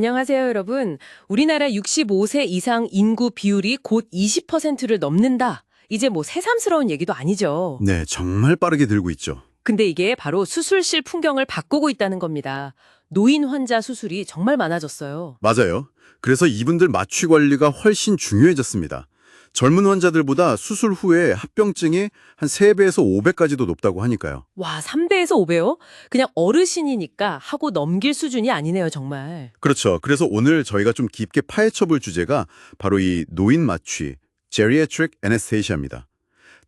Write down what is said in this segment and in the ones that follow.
안녕하세요, 여러분. 우리나라 65세 이상 인구 비율이 곧 20%를 넘는다. 이제 뭐 새삼스러운 얘기도 아니죠. 네, 정말 빠르게 늘고 있죠. 근데 이게 바로 수술실 풍경을 바꾸고 있다는 겁니다. 노인 환자 수술이 정말 많아졌어요. 맞아요. 그래서 이분들 마취 관리가 훨씬 중요해졌습니다. 젊은 환자들보다 수술 후에 합병증이 한 3배에서 5배까지도 높다고 하니까요. 와, 3배에서 5배요? 그냥 어르신이니까 하고 넘길 수준이 아니네요, 정말. 그렇죠. 그래서 오늘 저희가 좀 깊게 파헤쳐볼 주제가 바로 이 노인 마취, Geriatric Anesthesia입니다.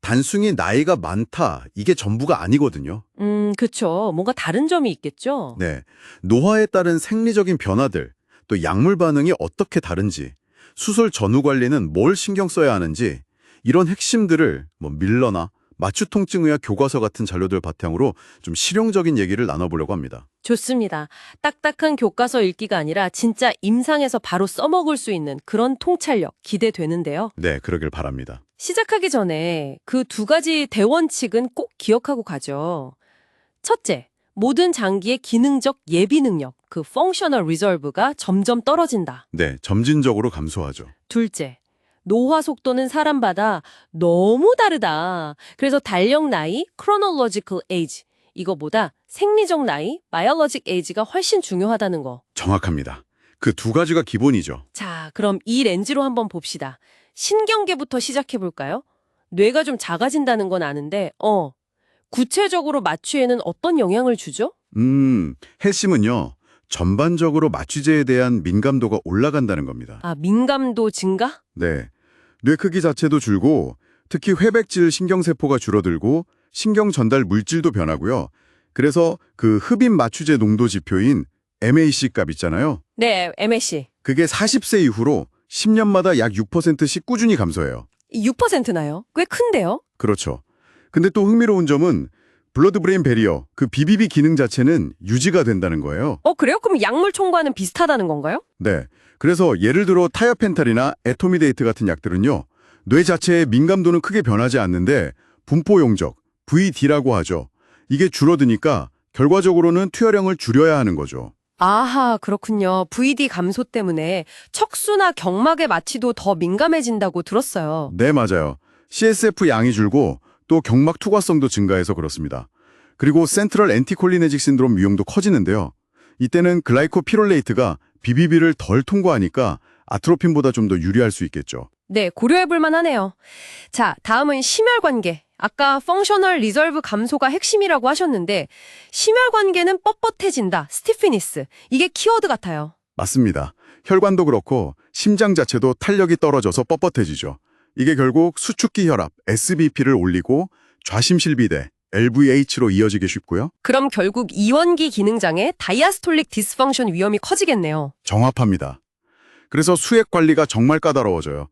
단순히 나이가 많다, 이게 전부가 아니거든요. 그쵸. 뭔가 다른 점이 있겠죠? 네, 노화에 따른 생리적인 변화들, 또 약물 반응이 어떻게 다른지, 수술 전후 관리는 뭘 신경 써야 하는지 이런 핵심들을 밀러나 마취통증의학 교과서 같은 자료들 바탕으로 좀 실용적인 얘기를 나눠보려고 합니다. 좋습니다. 딱딱한 교과서 읽기가 아니라 진짜 임상에서 바로 써먹을 수 있는 그런 통찰력 기대되는데요. 네, 그러길 바랍니다. 시작하기 전에 그 두 가지 대원칙은 꼭 기억하고 가죠. 첫째, 모든 장기의 기능적 예비 능력, 그 functional reserve가 점점 떨어진다. 네, 점진적으로 감소하죠. 둘째, 노화 속도는 사람마다 너무 다르다. 그래서 달력 나이, chronological age, 이거보다 생리적 나이, biologic age가 훨씬 중요하다는 거. 정확합니다. 그 두 가지가 기본이죠. 자, 그럼 이 렌즈로 한번 봅시다. 신경계부터 시작해볼까요? 뇌가 좀 작아진다는 건 아는데, 구체적으로 마취에는 어떤 영향을 주죠? 헬심은요, 전반적으로 마취제에 대한 민감도가 올라간다는 겁니다. 아, 민감도 증가? 네, 뇌 크기 자체도 줄고 특히 회백질 신경세포가 줄어들고 신경 전달 물질도 변하고요. 그래서 그 흡입 마취제 농도 지표인 MAC 값 있잖아요. 네, MSC. 그게 40세 이후로 10년마다 약 6%씩 꾸준히 감소해요. 6%나요? 꽤 큰데요? 그렇죠. 근데 또 흥미로운 점은 블러드 브레인 베리어, 그 BBB 기능 자체는 유지가 된다는 거예요. 그래요? 그럼 약물 총과는 비슷하다는 건가요? 네. 그래서 예를 들어 타이어펜탈이나 에토미데이트 같은 약들은요. 뇌 자체의 민감도는 크게 변하지 않는데 분포 용적, VD라고 하죠. 이게 줄어드니까 결과적으로는 투여량을 줄여야 하는 거죠. 아하, 그렇군요. VD 감소 때문에 척수나 경막의 마취도 더 민감해진다고 들었어요. 네, 맞아요. CSF 양이 줄고 또 경막 투과성도 증가해서 그렇습니다. 그리고 센트럴 엔티콜리네직 신드롬 위험도 커지는데요. 이때는 글라이코피롤레이트가 BBB를 덜 통과하니까 아트로핀보다 좀 더 유리할 수 있겠죠. 네, 고려해볼 만하네요. 자, 다음은 심혈관계. 아까 펑셔널 리저브 감소가 핵심이라고 하셨는데 심혈관계는 뻣뻣해진다, 스티피니스. 이게 키워드 같아요. 맞습니다. 혈관도 그렇고 심장 자체도 탄력이 떨어져서 뻣뻣해지죠. 이게 결국 수축기 혈압, SBP를 올리고 좌심실비대, LVH로 이어지기 쉽고요. 그럼 결국 이원기 기능장애, 다이아스톨릭 디스펑션 위험이 커지겠네요. 정합합니다. 그래서 수액 관리가 정말 까다로워져요.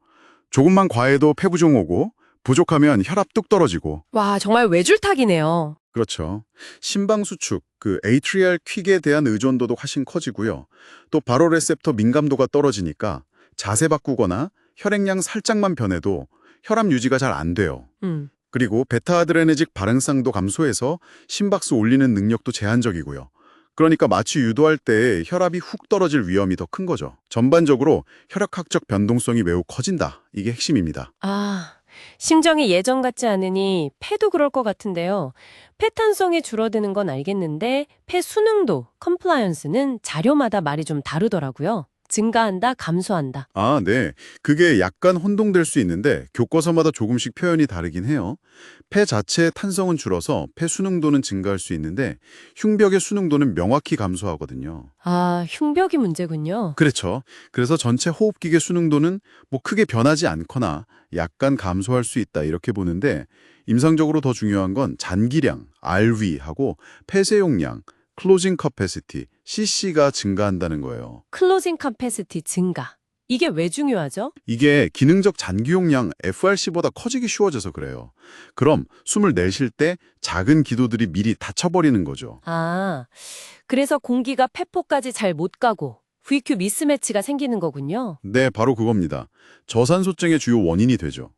조금만 과해도 폐부종 오고 부족하면 혈압 뚝 떨어지고. 와, 정말 외줄타기네요. 그렇죠. 심방 수축, 그 ATRIAL 퀵에 대한 의존도도 훨씬 커지고요. 또 바로 레셉터 민감도가 떨어지니까 자세 바꾸거나 혈액량 살짝만 변해도 혈압 유지가 잘 안 돼요. 그리고 베타아드레네직 발행성도 감소해서 심박수 올리는 능력도 제한적이고요. 그러니까 마취 유도할 때 혈압이 훅 떨어질 위험이 더 큰 거죠. 전반적으로 혈액학적 변동성이 매우 커진다. 이게 핵심입니다. 아, 심정이 예전 같지 않으니 폐도 그럴 것 같은데요. 폐탄성이 줄어드는 건 알겠는데 폐 수능도, 컴플라이언스는 자료마다 말이 좀 다르더라고요. 증가한다, 감소한다. 아, 네. 그게 약간 혼동될 수 있는데 교과서마다 조금씩 표현이 다르긴 해요. 폐 자체의 탄성은 줄어서 폐 수능도는 증가할 수 있는데 흉벽의 수능도는 명확히 감소하거든요. 아, 흉벽이 문제군요. 그렇죠. 그래서 전체 호흡기계 수능도는 크게 변하지 않거나 약간 감소할 수 있다 이렇게 보는데 임상적으로 더 중요한 건 잔기량, RV하고 폐쇄용량, 클로징 커패시티, CC가 증가한다는 거예요. 클로징 커패시티 증가. 이게 왜 중요하죠? 이게 기능적 잔기용량 FRC보다 커지기 쉬워져서 그래요. 그럼 숨을 내쉴 때 작은 기도들이 미리 닫혀버리는 거죠. 아, 그래서 공기가 폐포까지 잘 못 가고 VQ 미스매치가 생기는 거군요. 네, 바로 그겁니다. 저산소증의 주요 원인이 되죠.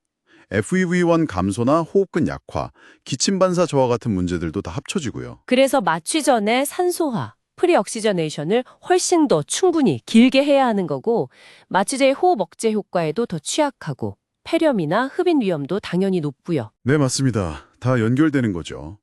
FEV1 감소나 호흡근 약화, 기침 반사 저하 같은 문제들도 다 합쳐지고요. 그래서 마취 전에 산소화, 프리옥시저네이션을 훨씬 더 충분히 길게 해야 하는 거고, 마취제의 호흡 억제 효과에도 더 취약하고, 폐렴이나 흡인 위험도 당연히 높고요. 네, 맞습니다. 다 연결되는 거죠.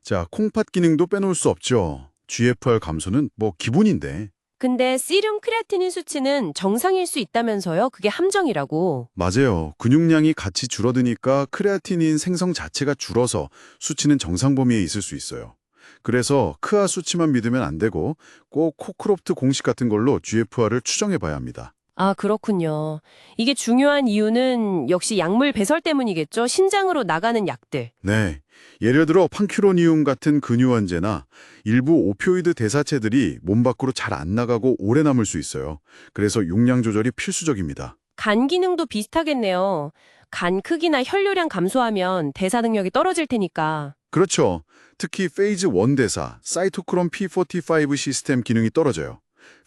자, 콩팥 기능도 빼놓을 수 없죠. GFR 감소는 뭐 기본인데. 근데 시름 크레아티닌 수치는 정상일 수 있다면서요? 그게 함정이라고. 맞아요. 근육량이 같이 줄어드니까 크레아티닌 생성 자체가 줄어서 수치는 정상 범위에 있을 수 있어요. 그래서 크아 수치만 믿으면 안 되고 꼭 코크로프트 공식 같은 걸로 GFR을 추정해 봐야 합니다. 아, 그렇군요. 이게 중요한 이유는 역시 약물 배설 때문이겠죠? 신장으로 나가는 약들. 네. 예를 들어 판큐로니움 같은 근유원제나 일부 오피오이드 대사체들이 몸 밖으로 잘 안 나가고 오래 남을 수 있어요. 그래서 용량 조절이 필수적입니다. 간 기능도 비슷하겠네요. 간 크기나 혈류량 감소하면 대사 능력이 떨어질 테니까. 그렇죠. 특히 페이즈 1 대사, 사이토크롬 P45 시스템 기능이 떨어져요.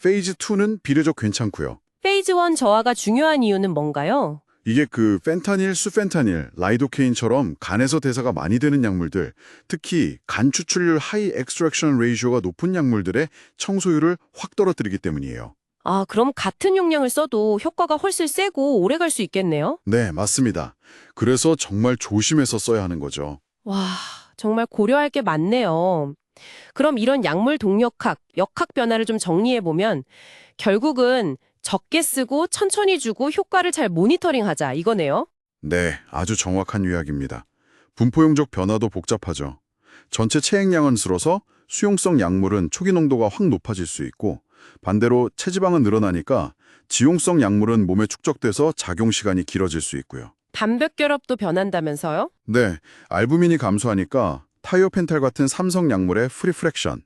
페이즈 2는 비교적 괜찮고요. 페이즈 1 저하가 중요한 이유는 뭔가요? 이게 펜타닐, 수펜타닐, 라이도케인처럼 간에서 대사가 많이 되는 약물들, 특히 간 추출률 하이 엑스트랙션 레이쇼가 높은 약물들의 청소율을 확 떨어뜨리기 때문이에요. 아, 그럼 같은 용량을 써도 효과가 훨씬 세고 오래 갈 수 있겠네요? 네, 맞습니다. 그래서 정말 조심해서 써야 하는 거죠. 와, 정말 고려할 게 많네요. 그럼 이런 약물 동력학, 역학 변화를 좀 정리해보면 결국은 적게 쓰고 천천히 주고 효과를 잘 모니터링하자 이거네요. 네, 아주 정확한 요약입니다. 분포용적 변화도 복잡하죠. 전체 체액량은 줄어서 수용성 약물은 초기 농도가 확 높아질 수 있고 반대로 체지방은 늘어나니까 지용성 약물은 몸에 축적돼서 작용 시간이 길어질 수 있고요. 단백 결합도 변한다면서요? 네, 알부민이 감소하니까 타이오펜탈 같은 삼성 약물의 프리프랙션,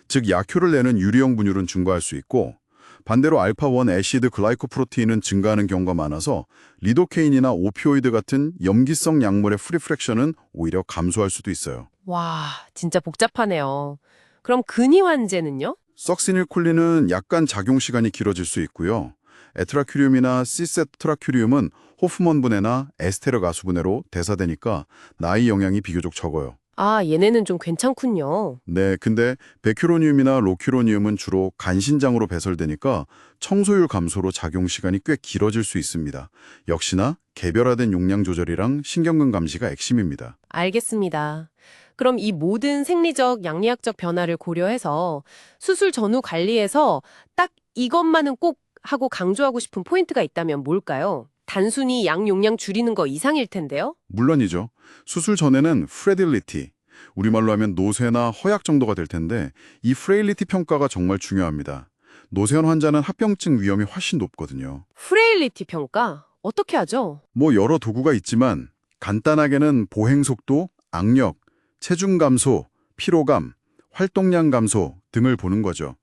즉 약효를 내는 유리형 분율은 증가할 수 있고 반대로 알파-1 애시드 글라이코프로테인은 증가하는 경우가 많아서 리도케인이나 오피오이드 같은 염기성 약물의 프리프랙션은 오히려 감소할 수도 있어요. 와, 진짜 복잡하네요. 그럼 근이환제는요? 석시닐콜린은 약간 작용 시간이 길어질 수 있고요. 에트라큐륨이나 시세트라큐륨은 호프먼 분해나 에스테르 가수 분해로 대사되니까 나이 영향이 비교적 적어요. 아, 얘네는 좀 괜찮군요. 네, 근데 베큐로니움이나 로큐로니움은 주로 간신장으로 배설되니까 청소율 감소로 작용 시간이 꽤 길어질 수 있습니다. 역시나 개별화된 용량 조절이랑 신경근 감시가 핵심입니다. 알겠습니다. 그럼 이 모든 생리적, 양리학적 변화를 고려해서 수술 전후 관리에서 딱 이것만은 꼭 하고 강조하고 싶은 포인트가 있다면 뭘까요? 단순히 약 용량 줄이는 거 이상일 텐데요? 물론이죠. 수술 전에는 프레딜리티, 우리말로 하면 노쇠나 허약 정도가 될 텐데 이 프레일리티 평가가 정말 중요합니다. 노쇠한 환자는 합병증 위험이 훨씬 높거든요. 프레일리티 평가? 어떻게 하죠? 뭐 여러 도구가 있지만 간단하게는 보행 속도, 악력, 체중 감소, 피로감, 활동량 감소 등을 보는 거죠.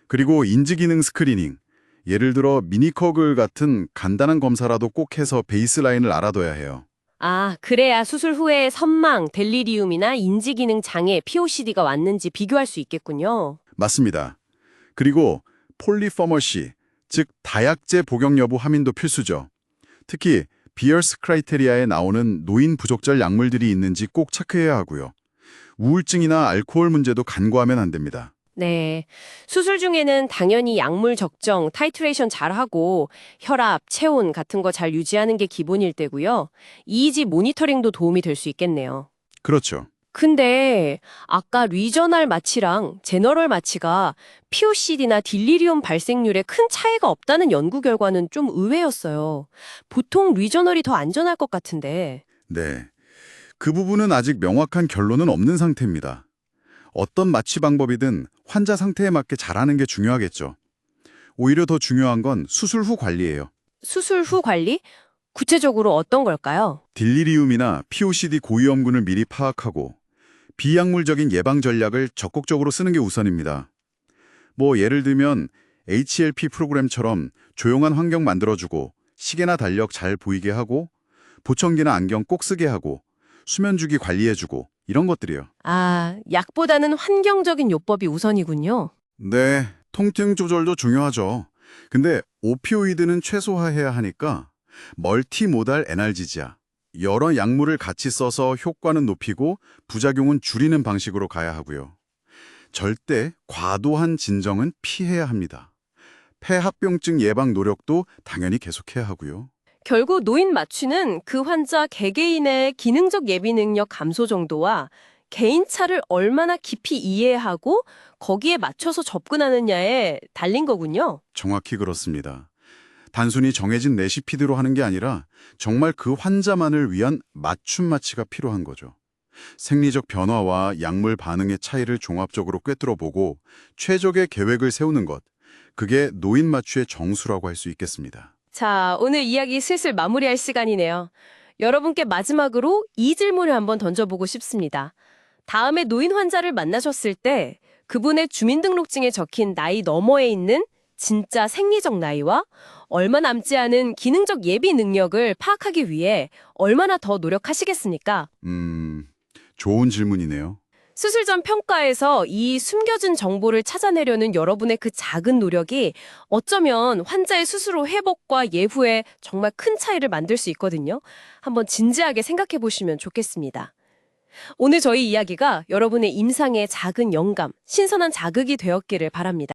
그리고 인지기능 스크리닝, 예를 들어 미니커글 같은 간단한 검사라도 꼭 해서 베이스라인을 알아둬야 해요. 아, 그래야 수술 후에 선망, 델리리움이나 인지기능 장애, POCD가 왔는지 비교할 수 있겠군요. 맞습니다. 그리고 폴리퍼머시, 즉 다약제 복용 여부 확인도 필수죠. 특히 비어스 크라이테리아에 나오는 노인 부적절 약물들이 있는지 꼭 체크해야 하고요. 우울증이나 알코올 문제도 간과하면 안 됩니다. 네. 수술 중에는 당연히 약물 적정, 타이트레이션 잘하고 혈압, 체온 같은 거 잘 유지하는 게 기본일 때고요. EEG 모니터링도 도움이 될 수 있겠네요. 그렇죠. 근데 아까 리저널 마취랑 제너럴 마취가 POCD나 딜리리움 발생률에 큰 차이가 없다는 연구 결과는 좀 의외였어요. 보통 리저널이 더 안전할 것 같은데. 네. 그 부분은 아직 명확한 결론은 없는 상태입니다. 어떤 마취 방법이든 환자 상태에 맞게 잘하는 게 중요하겠죠. 오히려 더 중요한 건 수술 후 관리예요. 수술 후 관리? 구체적으로 어떤 걸까요? 딜리리움이나 POCD 고위험군을 미리 파악하고 비약물적인 예방 전략을 적극적으로 쓰는 게 우선입니다. 뭐 예를 들면 HLP 프로그램처럼 조용한 환경 만들어주고 시계나 달력 잘 보이게 하고 보청기나 안경 꼭 쓰게 하고 수면 주기 관리해주고 이런 것들이요. 아, 약보다는 환경적인 요법이 우선이군요. 네, 통증 조절도 중요하죠. 근데 오피오이드는 최소화해야 하니까 멀티모달 에날지지아, 여러 약물을 같이 써서 효과는 높이고 부작용은 줄이는 방식으로 가야 하고요. 절대 과도한 진정은 피해야 합니다. 폐합병증 예방 노력도 당연히 계속해야 하고요. 결국 노인 맞춤은 그 환자 개개인의 기능적 예비 능력 감소 정도와 개인차를 얼마나 깊이 이해하고 거기에 맞춰서 접근하느냐에 달린 거군요. 정확히 그렇습니다. 단순히 정해진 레시피대로 하는 게 아니라 정말 그 환자만을 위한 맞춤 마취가 필요한 거죠. 생리적 변화와 약물 반응의 차이를 종합적으로 꿰뚫어보고 최적의 계획을 세우는 것, 그게 노인 마취의 정수라고 할 수 있겠습니다. 자, 오늘 이야기 슬슬 마무리할 시간이네요. 여러분께 마지막으로 이 질문을 한번 던져보고 싶습니다. 다음에 노인 환자를 만나셨을 때 그분의 주민등록증에 적힌 나이 너머에 있는 진짜 생리적 나이와 얼마 남지 않은 기능적 예비 능력을 파악하기 위해 얼마나 더 노력하시겠습니까? 좋은 질문이네요. 수술 전 평가에서 이 숨겨진 정보를 찾아내려는 여러분의 그 작은 노력이 어쩌면 환자의 수술 후 회복과 예후에 정말 큰 차이를 만들 수 있거든요. 한번 진지하게 생각해 보시면 좋겠습니다. 오늘 저희 이야기가 여러분의 임상에 작은 영감, 신선한 자극이 되었기를 바랍니다.